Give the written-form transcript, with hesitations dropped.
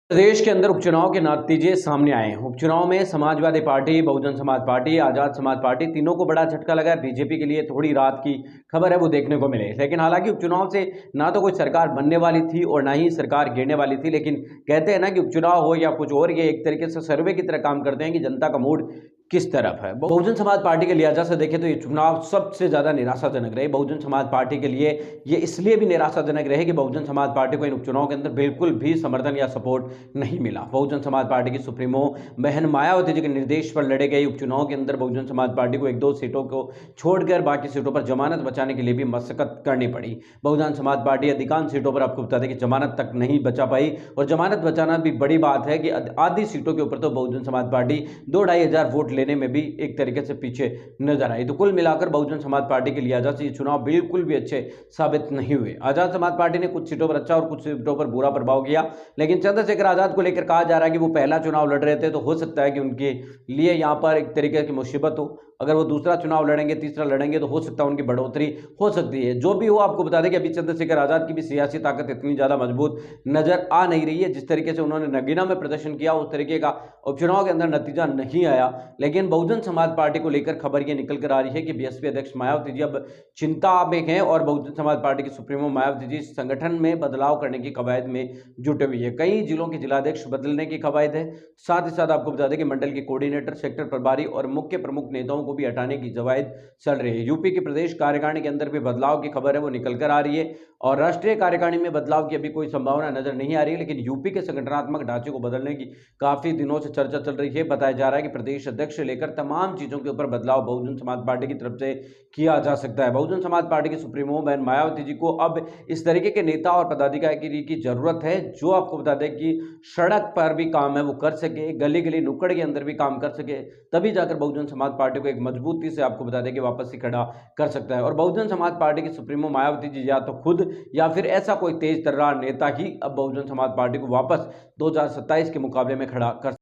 प्रदेश के अंदर उपचुनाव के नतीजे सामने आए हैं। उपचुनाव में Samajwadi party, Bahujan Samaj party, Azad Samaj party तीनों को बड़ा झटका लगा है। बीजेपी के लिए थोड़ी राहत की खबर है, वो देखने को मिले। लेकिन हालांकि उपचुनाव से ना तो कोई सरकार बनने वाली थी और ना ही सरकार गिरने वाली थी। लेकिन कहते हैं ना कि उपचुनाव हो या कुछ और, ये एक तरीके से सर्वे की तरह काम करते हैं कि जनता का मूड किस तरफ है। बहुजन समाज पार्टी के लिहाजा से देखें तो ये चुनाव सबसे ज्यादा निराशाजनक रहे बहुजन समाज पार्टी के लिए। ये इसलिए भी निराशाजनक रहे कि बहुजन समाज पार्टी को इन उपचुनाव के अंदर बिल्कुल भी समर्थन या सपोर्ट नहीं मिला। बहुजन समाज पार्टी की सुप्रीमो बहन मायावती जी के निर्देश पर लड़े गए उपचुनाव के अंदर बहुजन समाज पार्टी को एक दो सीटों को छोड़कर बाकी सीटों पर जमानत बचाने के लिए भी मशक्कत करनी पड़ी। बहुजन समाज पार्टी अधिकांश सीटों पर आपको बता दें कि जमानत तक नहीं बचा पाई, और जमानत बचाना भी बड़ी बात है कि आधी सीटों के ऊपर तो बहुजन समाज पार्टी 2-2.5 वोट लेने में भी एक तरीके से पीछे नजर आई। तो कुल मिलाकर बहुजन समाज पार्टी के लिहाजा से ये चुनाव बिल्कुल भी अच्छे साबित नहीं हुए। आजाद समाज पार्टी ने कुछ सीटों पर अच्छा और कुछ सीटों पर बुरा प्रभाव किया। लेकिन चंद्रशेखर आजाद को लेकर कहा जा रहा है कि वो पहला चुनाव लड़ रहे थे, तो हो सकता है कि उनके लिए यहां पर एक तरीके की मुसीबत हो। अगर वो दूसरा चुनाव लड़ेंगे, तीसरा लड़ेंगे, तो हो सकता है उनकी बढ़ोतरी हो सकती है। जो भी हो, आपको बता दें कि अभी चंद्रशेखर आजाद की भी सियासी ताकत इतनी ज्यादा मजबूत नजर आ नहीं रही है। जिस तरीके से उन्होंने नगीना में प्रदर्शन किया, उस तरीके का उपचुनाव के अंदर नतीजा नहीं आया। लेकिन बहुजन समाज पार्टी को लेकर खबर ये निकल कर आ रही है कि बीएसपी अध्यक्ष मायावती जी अब चिंता में हैं और बहुजन समाज पार्टी की सुप्रीमो मायावती जी संगठन में बदलाव करने की कवायद में जुटे हुई है। कई जिलों के जिलाध्यक्ष बदलने की कवायद है। साथ ही साथ आपको बता दें कि मंडल के कोऑर्डिनेटर, सेक्टर प्रभारी और मुख्य प्रमुख नेताओं को भी हटाने की कवायद चल रही है। यूपी की प्रदेश कार्यकारिणी के अंदर भी बदलाव की खबर है, वो निकल कर आ रही है। और राष्ट्रीय कार्यकारिणी में बदलाव की अभी कोई संभावना नजर नहीं आ रही है, लेकिन यूपी के संगठनात्मक ढांचे को बदलने की काफी दिनों से चर्चा चल रही है। बताया जा रहा है कि प्रदेश अध्यक्ष से लेकर तमाम चीजों के ऊपर बदलाव बहुजन समाज पार्टी की तरफ से किया जा सकता है। बहुजन समाज पार्टी की सुप्रीमो बहन मायावती जी को अब इस तरीके के नेता और पदाधिकारी की जरूरत है जो आपको बता दें कि सड़क पर भी काम है वो कर सके, गली गली नुक्कड़ के अंदर भी काम कर सके, तभी जाकर बहुजन समाज पार्टी को एक मजबूती से आपको बता दें कि वापस से खड़ा कर सकता है। और बहुजन समाज पार्टी की सुप्रीमो मायावती जी या तो खुद या फिर ऐसा कोई तेज तर्रार नेता ही अब बहुजन समाज पार्टी को वापस 2027 के मुकाबले में खड़ा कर